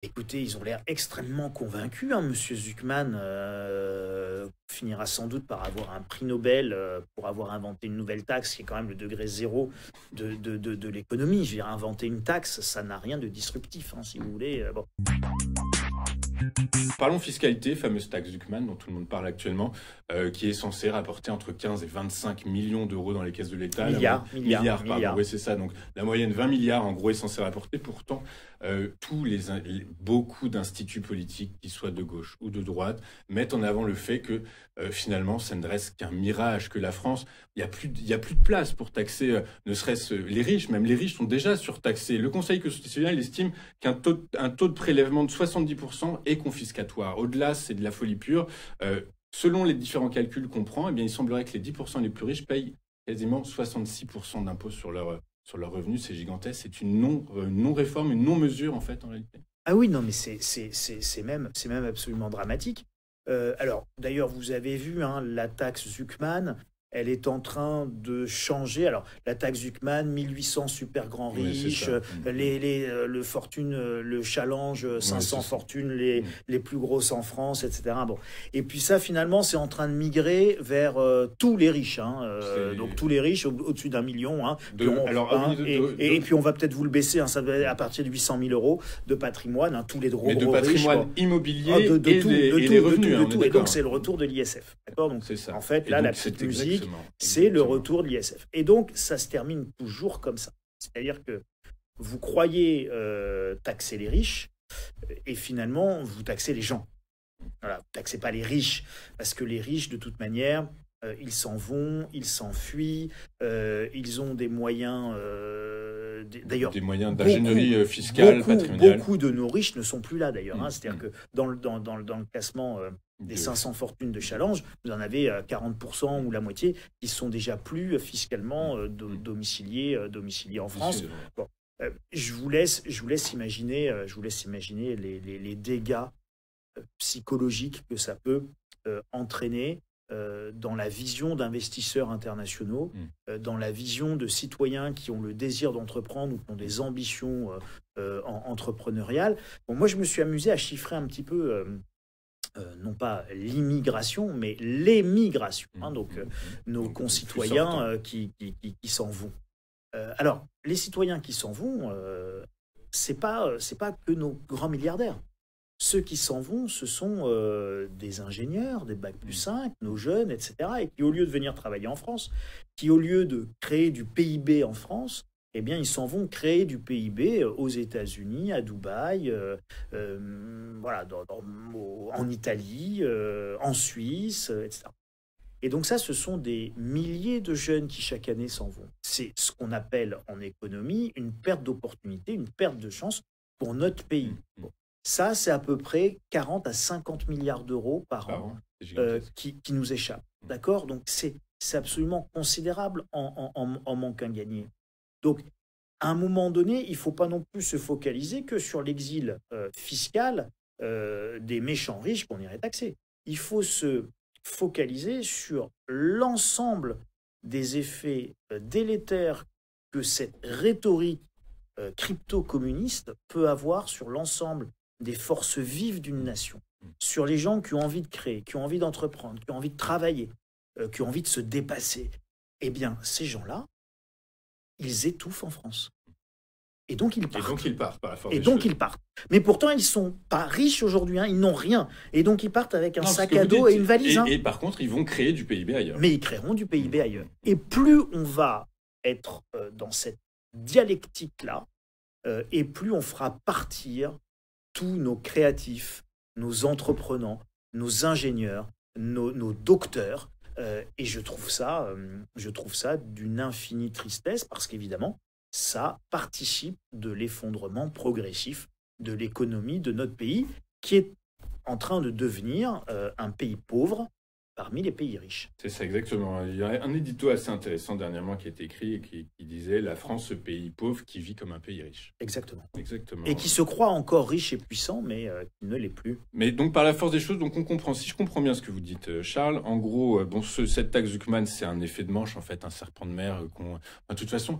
Écoutez, ils ont l'air extrêmement convaincus, hein. Monsieur Zuckman finira sans doute par avoir un prix Nobel pour avoir inventé une nouvelle taxe, qui est quand même le degré zéro de l'économie. Je veux dire, inventer une taxe, ça n'a rien de disruptif, hein, si vous voulez. Bon. Parlons fiscalité, fameuse taxe Zuckman dont tout le monde parle actuellement, qui est censée rapporter entre 15 et 25 millions d'euros dans les caisses de l'État. Milliards, pardon, oui, c'est ça. Donc la moyenne 20 milliards en gros est censée rapporter. Pourtant, beaucoup d'instituts politiques, qu'ils soient de gauche ou de droite, mettent en avant le fait que finalement ça ne reste qu'un mirage, que la France, il y a plus de place pour taxer ne serait-ce les riches. Même les riches sont déjà surtaxés. Le Conseil constitutionnel estime un taux de prélèvement de 70% est confiscatoire. Au-delà, c'est de la folie pure. Selon les différents calculs qu'on prend, eh bien, il semblerait que les 10% les plus riches payent quasiment 66% d'impôts sur leur revenus. C'est gigantesque. C'est une non-réforme, une non-mesure, en fait, en réalité. Ah oui, non, mais c'est même absolument dramatique. Alors, d'ailleurs, vous avez vu, hein, la taxe Zuckman, elle est en train de changer. Alors, la taxe Zuckman, 1800 super grands riches, le fortune, le challenge, 500 fortunes les plus grosses en France, etc. Bon. Et puis ça, finalement, c'est en train de migrer vers tous les riches. Hein, donc, tous les riches au-dessus d'un million. Hein, et puis, on va peut-être vous le baisser, hein, ça va à partir de 800 000 euros de patrimoine, hein, tous les gros riches. Mais de patrimoine immobilier et les revenus. Et donc, c'est le retour de l'ISF. D'accord. Donc, en fait, là, la petite musique, c'est le retour de l'ISF. Et donc, ça se termine toujours comme ça. C'est-à-dire que vous croyez taxer les riches et finalement, vous taxez les gens. Voilà, vous ne taxez pas les riches parce que les riches, de toute manière, ils s'en vont, ils s'enfuient, ils ont des moyens... d'ailleurs, des moyens d'ingénierie fiscale, patrimoniale. Beaucoup de nos riches ne sont plus là, d'ailleurs. Hein. C'est-à-dire que dans le classement... des 500 fortunes de challenge, vous en avez 40% ou la moitié qui sont déjà plus fiscalement domiciliés en France. Bon, je vous laisse imaginer les dégâts psychologiques que ça peut entraîner dans la vision d'investisseurs internationaux, dans la vision de citoyens qui ont le désir d'entreprendre ou qui ont des ambitions entrepreneuriales. Bon, moi, je me suis amusé à chiffrer un petit peu... non pas l'immigration, mais l'émigration. Hein, donc, nos concitoyens qui s'en vont. Alors, les citoyens qui s'en vont, c'est pas que nos grands milliardaires. Ceux qui s'en vont, ce sont des ingénieurs, des Bac+5, nos jeunes, etc. Et qui, au lieu de venir travailler en France, qui, au lieu de créer du PIB en France, eh bien, ils s'en vont créer du PIB aux États-Unis, à Dubaï, voilà, en Italie, en Suisse, etc. Et donc ça, ce sont des milliers de jeunes qui chaque année s'en vont. C'est ce qu'on appelle en économie une perte d'opportunité, une perte de chance pour notre pays. Bon. Ça, c'est à peu près 40 à 50 milliards d'euros par an qui nous échappent. D'accord ? Donc c'est absolument considérable en manque à gagner. Donc, à un moment donné, il ne faut pas non plus se focaliser que sur l'exil fiscal des méchants riches qu'on irait taxer. Il faut se focaliser sur l'ensemble des effets délétères que cette rhétorique crypto-communiste peut avoir sur l'ensemble des forces vives d'une nation, sur les gens qui ont envie de créer, qui ont envie d'entreprendre, qui ont envie de travailler, qui ont envie de se dépasser. Eh bien, ces gens-là, ils étouffent en France. Et donc ils partent. Ils partent. Mais pourtant, ils ne sont pas riches aujourd'hui, hein, ils n'ont rien. Et donc ils partent avec un sac à dos et une valise. Et par contre, ils vont créer du PIB ailleurs. Mais ils créeront du PIB ailleurs. Et plus on va être dans cette dialectique-là, et plus on fera partir tous nos créatifs, nos entrepreneurs, nos ingénieurs, nos docteurs. Et je trouve ça d'une infinie tristesse parce qu'évidemment, ça participe de l'effondrement progressif de l'économie de notre pays qui est en train de devenir un pays pauvre parmi les pays riches. C'est ça, exactement. Il y a un édito assez intéressant dernièrement qui a été écrit et qui disait « La France, ce pays pauvre qui vit comme un pays riche ». Exactement. Et qui se croit encore riche et puissant, mais qui ne l'est plus. Mais donc, par la force des choses, donc on comprend. Si je comprends bien ce que vous dites, Charles, en gros, cette taxe Zuckman, c'est un effet de manche, en fait, un serpent de mer. De toute façon,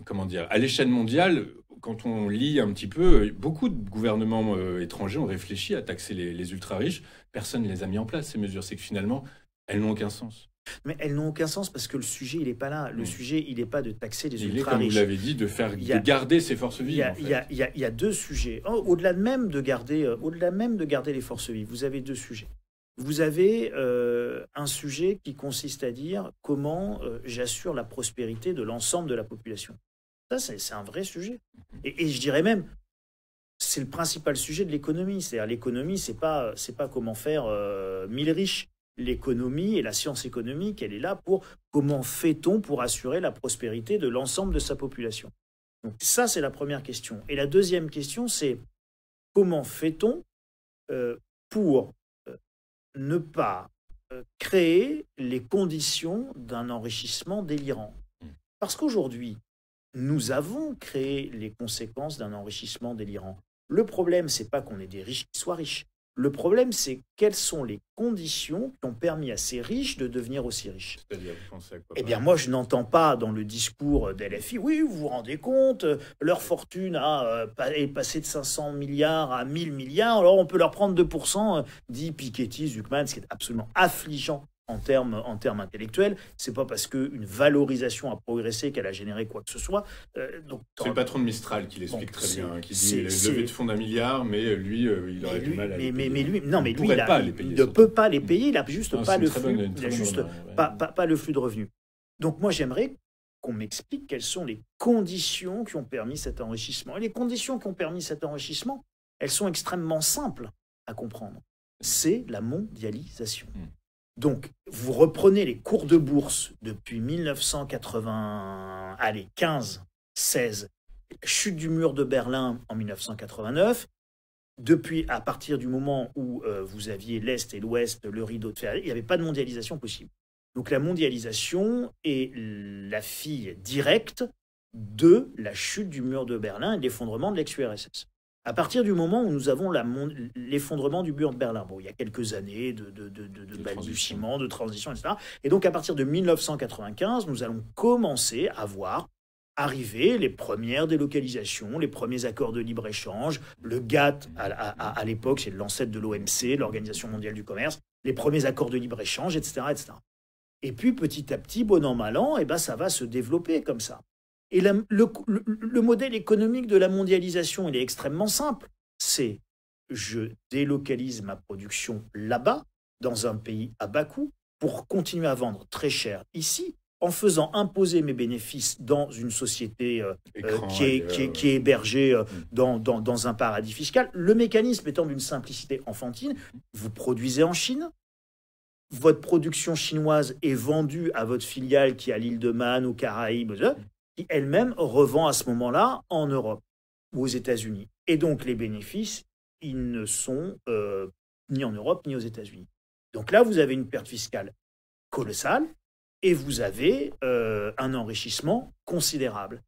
comment dire, à l'échelle mondiale, quand on lit un petit peu, beaucoup de gouvernements étrangers ont réfléchi à taxer les ultra-riches. Personne ne les a mis en place, ces mesures. C'est que finalement, elles n'ont aucun sens. Mais elles n'ont aucun sens parce que le sujet, il n'est pas là. Le sujet, il n'est pas de taxer les Il est, ultra-riches. comme vous l'avez dit, de garder ces forces vives. Il y a deux sujets. Au-delà même de garder les forces vives, vous avez deux sujets. Vous avez un sujet qui consiste à dire comment j'assure la prospérité de l'ensemble de la population. Ça, c'est un vrai sujet. Et je dirais même, c'est le principal sujet de l'économie. C'est-à-dire l'économie, c'est pas comment faire 1000 riches. L'économie et la science économique, elle est là pour comment fait-on pour assurer la prospérité de l'ensemble de sa population. Donc ça, c'est la première question. Et la deuxième question, c'est comment fait-on pour ne pas créer les conditions d'un enrichissement délirant. Parce qu'aujourd'hui, nous avons créé les conséquences d'un enrichissement délirant. Le problème, c'est pas qu'on ait des riches qui soient riches. Le problème, c'est quelles sont les conditions qui ont permis à ces riches de devenir aussi riches. C'est-à-dire, vous pensez à quoi? Eh bien, moi, je n'entends pas dans le discours d'LFI, oui, vous vous rendez compte, leur fortune est passée de 500 milliards à 1000 milliards, alors on peut leur prendre 2%, dit Piketty, Zucman, ce qui est absolument affligeant en termes intellectuels. C'est pas parce qu'une valorisation a progressé qu'elle a généré quoi que ce soit. C'est le patron de Mistral qui l'explique très bien, qui dit levé de fonds d'1 milliard, mais lui, il aurait du mal à les payer. Mais lui, il ne peut pas les payer, il n'a juste pas le flux, pas le flux de revenus. Donc moi, j'aimerais qu'on m'explique quelles sont les conditions qui ont permis cet enrichissement. Et les conditions qui ont permis cet enrichissement, elles sont extrêmement simples à comprendre. C'est la mondialisation. Donc, vous reprenez les cours de bourse depuis 1915, 16, chute du mur de Berlin en 1989, depuis, à partir du moment où vous aviez l'Est et l'Ouest, le rideau de fer, il n'y avait pas de mondialisation possible. Donc la mondialisation est la fille directe de la chute du mur de Berlin et de l'effondrement de l'ex-URSS. À partir du moment où nous avons l'effondrement du mur de Berlin, il y a quelques années de balbutiement, de transition, etc. Et donc à partir de 1995, nous allons commencer à voir arriver les premières délocalisations, les premiers accords de libre-échange, le GATT à l'époque, c'est l'ancêtre de l'OMC, l'Organisation mondiale du commerce, les premiers accords de libre-échange, etc., etc. Et puis petit à petit, bon an, mal an, ça va se développer comme ça. Et le modèle économique de la mondialisation, il est extrêmement simple. C'est je délocalise ma production là-bas, dans un pays à bas coût, pour continuer à vendre très cher ici, en faisant imposer mes bénéfices dans une société qui est hébergée dans un paradis fiscal. Le mécanisme étant d'une simplicité enfantine, vous produisez en Chine, votre production chinoise est vendue à votre filiale qui est à l'île de Man, aux Caraïbes, qui elle-même revend à ce moment-là en Europe ou aux États-Unis. Et donc les bénéfices, ils ne sont ni en Europe ni aux États-Unis. Donc là, vous avez une perte fiscale colossale et vous avez un enrichissement considérable.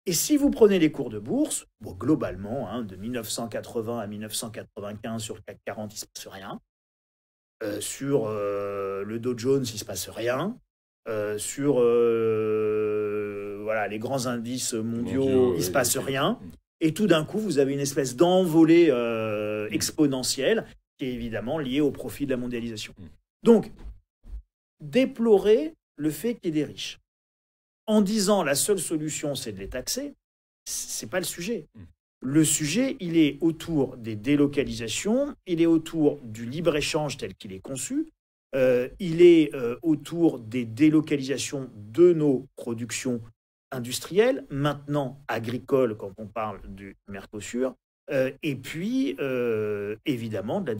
Et si vous prenez les cours de bourse, globalement, de 1980 à 1995 sur le CAC 40, il ne se passe rien. Sur le Dow Jones, il ne se passe rien. Sur les grands indices mondiaux, il ne se passe rien. Et tout d'un coup, vous avez une espèce d'envolée exponentielle qui est évidemment liée au profit de la mondialisation. Donc, déplorer le fait qu'il y ait des riches. En disant la seule solution, c'est de les taxer, ce n'est pas le sujet. Le sujet, il est autour des délocalisations, il est autour du libre-échange tel qu'il est conçu, il est autour des délocalisations de nos productions industrielles, maintenant agricoles quand on parle du Mercosur, et puis évidemment de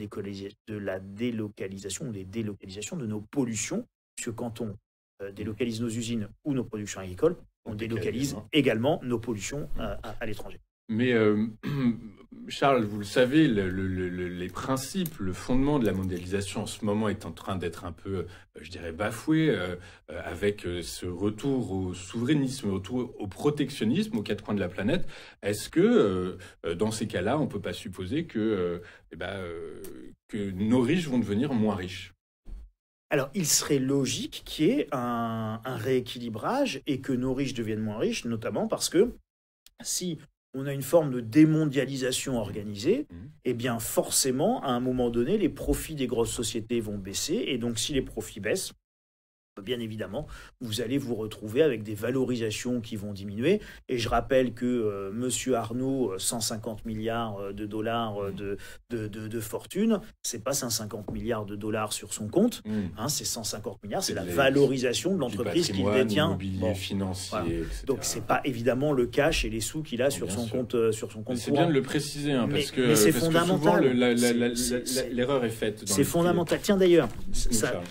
la délocalisation ou des délocalisations de nos pollutions, parce que quand on délocalise nos usines ou nos productions agricoles, on délocalise également nos pollutions à l'étranger. Mais Charles, vous le savez, les principes, le fondement de la mondialisation en ce moment est en train d'être un peu, je dirais, bafoué avec ce retour au souverainisme, retour au protectionnisme aux quatre coins de la planète. Est-ce que dans ces cas-là, on ne peut pas supposer que nos riches vont devenir moins riches ? Alors, il serait logique qu'il y ait un rééquilibrage et que nos riches deviennent moins riches, notamment parce que si on a une forme de démondialisation organisée, eh bien forcément, à un moment donné, les profits des grosses sociétés vont baisser. Et donc, si les profits baissent, bien évidemment, vous allez vous retrouver avec des valorisations qui vont diminuer. Et je rappelle que Monsieur Arnault, 150 milliards de dollars de fortune, c'est pas 150 milliards de dollars sur son compte, hein, c'est 150 milliards, c'est la valorisation de l'entreprise qu'il détient. Immobilier, financier, voilà. etc. Donc c'est pas évidemment le cash et les sous qu'il a sur son compte courant. C'est bien de le préciser, hein, parce que c'est fondamental. L'erreur est faite. C'est fondamental. Tiens d'ailleurs,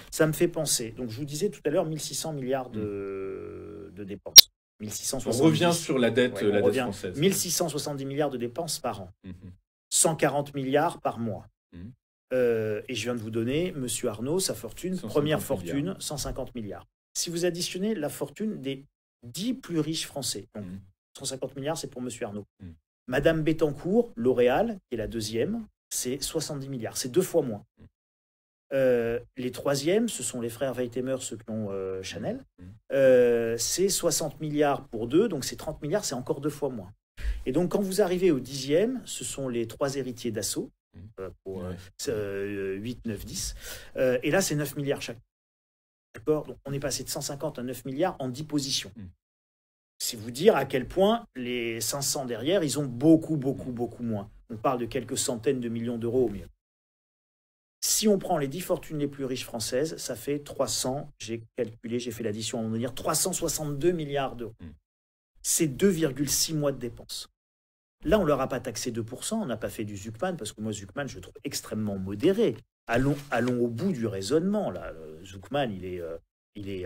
ça me fait penser. Donc je vous disais tout à l'heure 1600 milliards de dépenses. 1670. On revient sur la dette, française. 1670 milliards de dépenses par an. 140 milliards par mois. Et je viens de vous donner, Monsieur Arnault, sa fortune, première fortune, 150 milliards. Si vous additionnez la fortune des 10 plus riches français, donc 150 milliards, c'est pour Monsieur Arnault. Madame Bettencourt, L'Oréal, qui est la deuxième, c'est 70 milliards. C'est 2 fois moins. Les troisièmes, ce sont les frères Weitemer, ceux qui ont Chanel. C'est 60 milliards pour 2, donc c'est 30 milliards, c'est encore 2 fois moins. Et donc, quand vous arrivez au 10e, ce sont les 3 héritiers d'Assaut, pour 8, 9, 10. Et là, c'est 9 milliards chaque. D'accord ? Donc, on est passé de 150 à 9 milliards en 10 positions. C'est vous dire à quel point les 500 derrière, ils ont beaucoup moins. On parle de quelques centaines de millions d'euros au mieux. Si on prend les 10 fortunes les plus riches françaises, ça fait 300, j'ai calculé, j'ai fait l'addition à mon dire, 362 milliards d'euros. C'est 2,6 mois de dépenses. Là, on ne leur a pas taxé 2%, on n'a pas fait du Zuckman, parce que moi, Zuckman, je le trouve extrêmement modéré. Allons au bout du raisonnement. Là. Zuckman,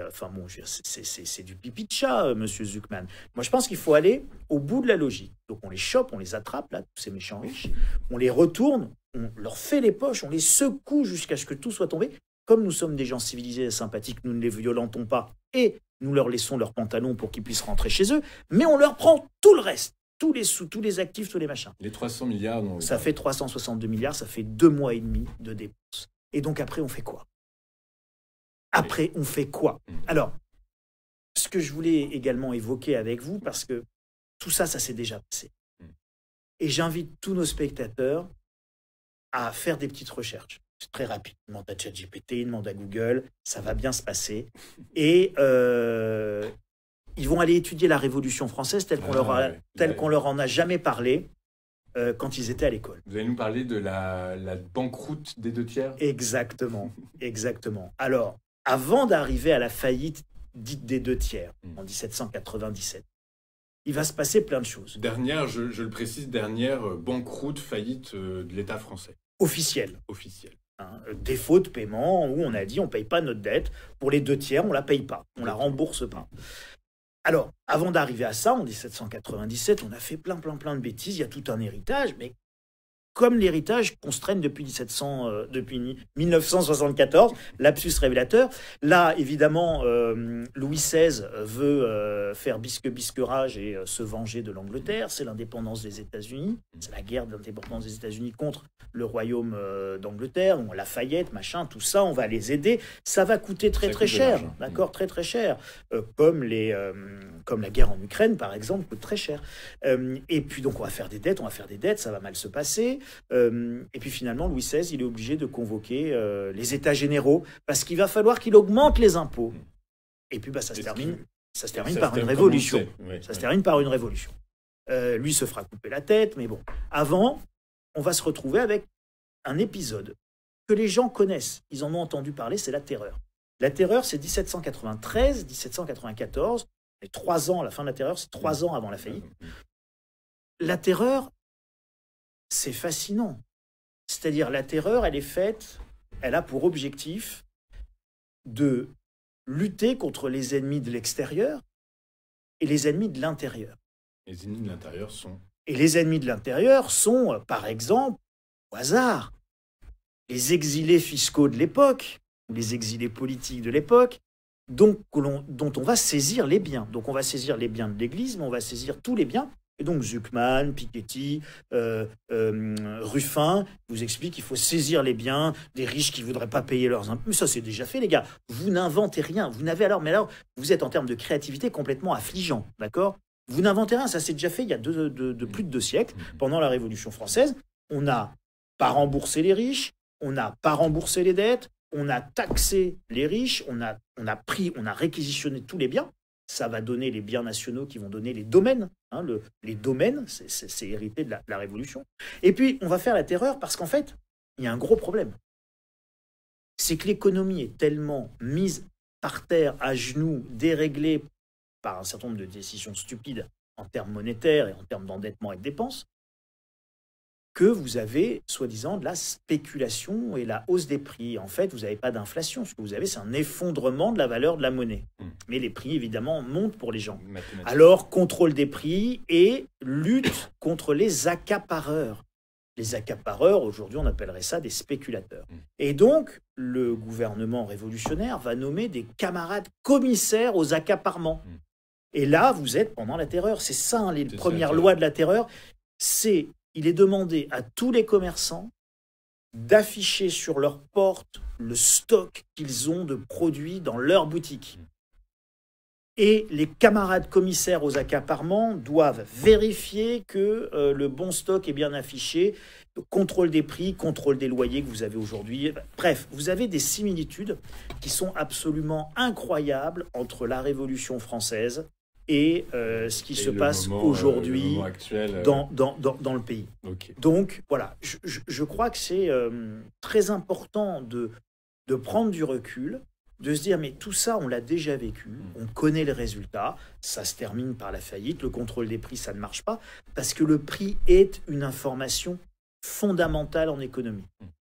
enfin bon, c'est du pipi de chat, monsieur Zuckman. Moi, je pense qu'il faut aller au bout de la logique. Donc, on les chope, on les attrape, là, tous ces méchants riches, on les retourne, on leur fait les poches, on les secoue jusqu'à ce que tout soit tombé. Comme nous sommes des gens civilisés et sympathiques, nous ne les violentons pas et nous leur laissons leurs pantalons pour qu'ils puissent rentrer chez eux, mais on leur prend tout le reste, tous les sous, tous les actifs, tous les machins. Les 300 milliards, non. Ça fait 362 milliards, ça fait 2 mois et demi de dépenses. Et donc après, on fait quoi ? Après, on fait quoi ? Alors, ce que je voulais également évoquer avec vous, parce que tout ça, ça s'est déjà passé. Et j'invite tous nos spectateurs à faire des petites recherches. C'est très rapide. Demande à ChatGPT, demande à Google, ça va bien se passer. Et ils vont aller étudier la Révolution française telle qu'on leur en a jamais parlé quand ils étaient à l'école. Vous allez nous parler de la banqueroute des 2 tiers ? Exactement, exactement. Alors, avant d'arriver à la faillite dite des 2 tiers, en 1797, il va se passer plein de choses. Dernière, je le précise, banqueroute, faillite de l'État français. Officielle. Hein, défaut de paiement, où on a dit on ne paye pas notre dette. Pour les 2 tiers, on ne la paye pas, on ne la rembourse pas. Alors, avant d'arriver à ça, en 1797, on a fait plein de bêtises, il y a tout un héritage, mais comme l'héritage qu'on se traîne depuis 1974, lapsus révélateur. Là, évidemment, Louis XVI veut faire bisque-bisquerage et se venger de l'Angleterre. C'est l'indépendance des États-Unis. C'est la guerre d'indépendance des États-Unis contre le royaume d'Angleterre. On Lafayette, machin, tout ça, on va les aider. Ça va coûter très cher, d'accord, très cher. Comme la guerre en Ukraine, par exemple, coûte très cher. Et puis donc, on va faire des dettes, ça va mal se passer. Et puis finalement, Louis XVI, il est obligé de convoquer les États généraux parce qu'il va falloir qu'il augmente les impôts. Et puis ça se termine par une révolution. Ça se termine par une révolution. Lui se fera couper la tête, mais bon. Avant, on va se retrouver avec un épisode que les gens connaissent. Ils en ont entendu parler, c'est la Terreur. La Terreur, c'est 1793, 1794. Et 3 ans, la fin de la Terreur, c'est 3 ans avant la faillite. La Terreur, c'est fascinant. C'est-à-dire, la Terreur, elle a pour objectif de lutter contre les ennemis de l'extérieur et les ennemis de l'intérieur. Les ennemis de l'intérieur sont... Et les ennemis de l'intérieur sont, par exemple, au hasard, les exilés fiscaux de l'époque, ou les exilés politiques de l'époque, dont on va saisir les biens. Donc on va saisir les biens de l'Église, mais on va saisir tous les biens. Et donc Zuckman, Piketty, Ruffin vous expliquent qu'il faut saisir les biens des riches qui ne voudraient pas payer leurs impôts. Mais ça, c'est déjà fait, les gars. Vous n'inventez rien. Mais alors, vous êtes en termes de créativité complètement affligeant, d'accord ? Vous n'inventez rien, ça s'est déjà fait il y a plus de 2 siècles, pendant la Révolution française. On n'a pas remboursé les riches, on n'a pas remboursé les dettes, on a taxé les riches, on a réquisitionné tous les biens. Ça va donner les biens nationaux qui vont donner les domaines. Les domaines, c'est hérité de la Révolution. Et puis, on va faire la terreur parce qu'en fait, il y a un gros problème. C'est que l'économie est tellement mise par terre, à genoux, déréglée par un certain nombre de décisions stupides en termes monétaires et en termes d'endettement et de dépenses, que vous avez, soi-disant, de la spéculation et la hausse des prix. En fait, vous n'avez pas d'inflation. Ce que vous avez, c'est un effondrement de la valeur de la monnaie. Mais les prix, évidemment, montent pour les gens. Alors, contrôle des prix et lutte contre les accapareurs. Les accapareurs, aujourd'hui, on appellerait ça des spéculateurs. Et donc, le gouvernement révolutionnaire va nommer des camarades commissaires aux accaparements. Et là, vous êtes pendant la terreur. C'est ça, les premières lois de la terreur. Il est demandé à tous les commerçants d'afficher sur leur porte le stock qu'ils ont de produits dans leur boutique. Et les camarades commissaires aux accaparements doivent vérifier que le bon stock est bien affiché, contrôle des prix, contrôle des loyers que vous avez aujourd'hui. Bref, vous avez des similitudes qui sont absolument incroyables entre la Révolution française et ce qui se passe aujourd'hui dans le pays. Okay. Donc, voilà, je crois que c'est très important de prendre du recul, de se dire, mais tout ça, on l'a déjà vécu, on connaît les résultats, ça se termine par la faillite, le contrôle des prix, ça ne marche pas, parce que le prix est une information fondamentale en économie.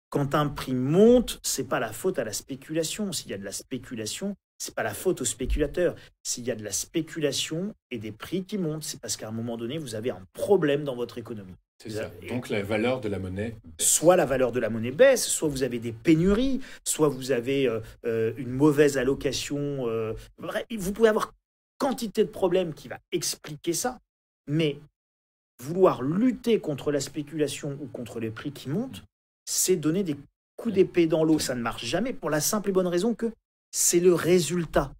Quand un prix monte, ce n'est pas la faute à la spéculation. S'il y a de la spéculation, ce n'est pas la faute aux spéculateurs. S'il y a de la spéculation et des prix qui montent, c'est parce qu'à un moment donné, vous avez un problème dans votre économie. C'est ça. Donc la valeur de la monnaie baisse. Soit la valeur de la monnaie baisse, soit vous avez des pénuries, soit vous avez une mauvaise allocation. Bref, vous pouvez avoir quantité de problèmes qui va expliquer ça. Mais vouloir lutter contre la spéculation ou contre les prix qui montent, c'est donner des coups d'épée dans l'eau. Ça ne marche jamais pour la simple et bonne raison que c'est le résultat.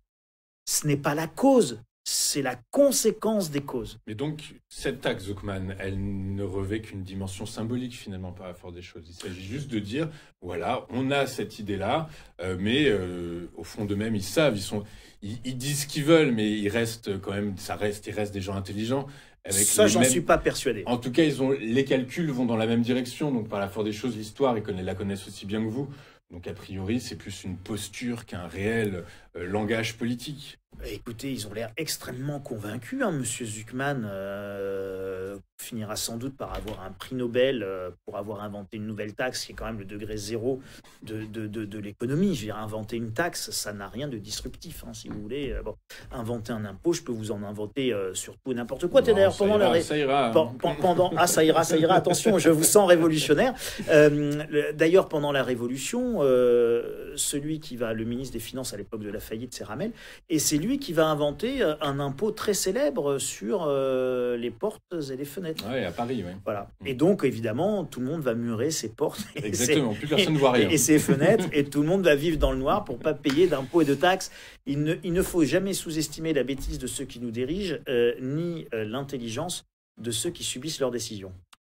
Ce n'est pas la cause. C'est la conséquence des causes. Mais donc, cette taxe Zuckman, elle ne revêt qu'une dimension symbolique finalement par la force des choses. Il s'agit juste de dire, voilà, on a cette idée-là, mais au fond d'eux-mêmes, ils savent, ils disent ce qu'ils veulent, mais il reste quand même, il reste des gens intelligents. Ça, j'en suis pas persuadé. En tout cas, les calculs vont dans la même direction, donc par la force des choses, l'histoire, ils la connaissent aussi bien que vous. Donc a priori, c'est plus une posture qu'un réel langage politique. Écoutez, ils ont l'air extrêmement convaincus. Monsieur Zuckman finira sans doute par avoir un prix Nobel pour avoir inventé une nouvelle taxe qui est quand même le degré zéro de l'économie. Je veux dire, inventer une taxe, ça n'a rien de disruptif. Si vous voulez inventer un impôt, je peux vous en inventer sur tout et n'importe quoi. D'ailleurs, pendant ça ira. Ça ira. Attention, je vous sens révolutionnaire. D'ailleurs, pendant la Révolution, le ministre des Finances à l'époque de la faillite, c'est Ramel, et c'est lui qui va inventer un impôt très célèbre sur les portes et les fenêtres. Oui, à Paris, oui. Voilà. Et donc, évidemment, tout le monde va murer ses portes plus personne ne voit rien. Et ses fenêtres, et tout le monde va vivre dans le noir pour ne pas payer d'impôts et de taxes. Il ne faut jamais sous-estimer la bêtise de ceux qui nous dirigent, ni l'intelligence de ceux qui subissent leurs décisions.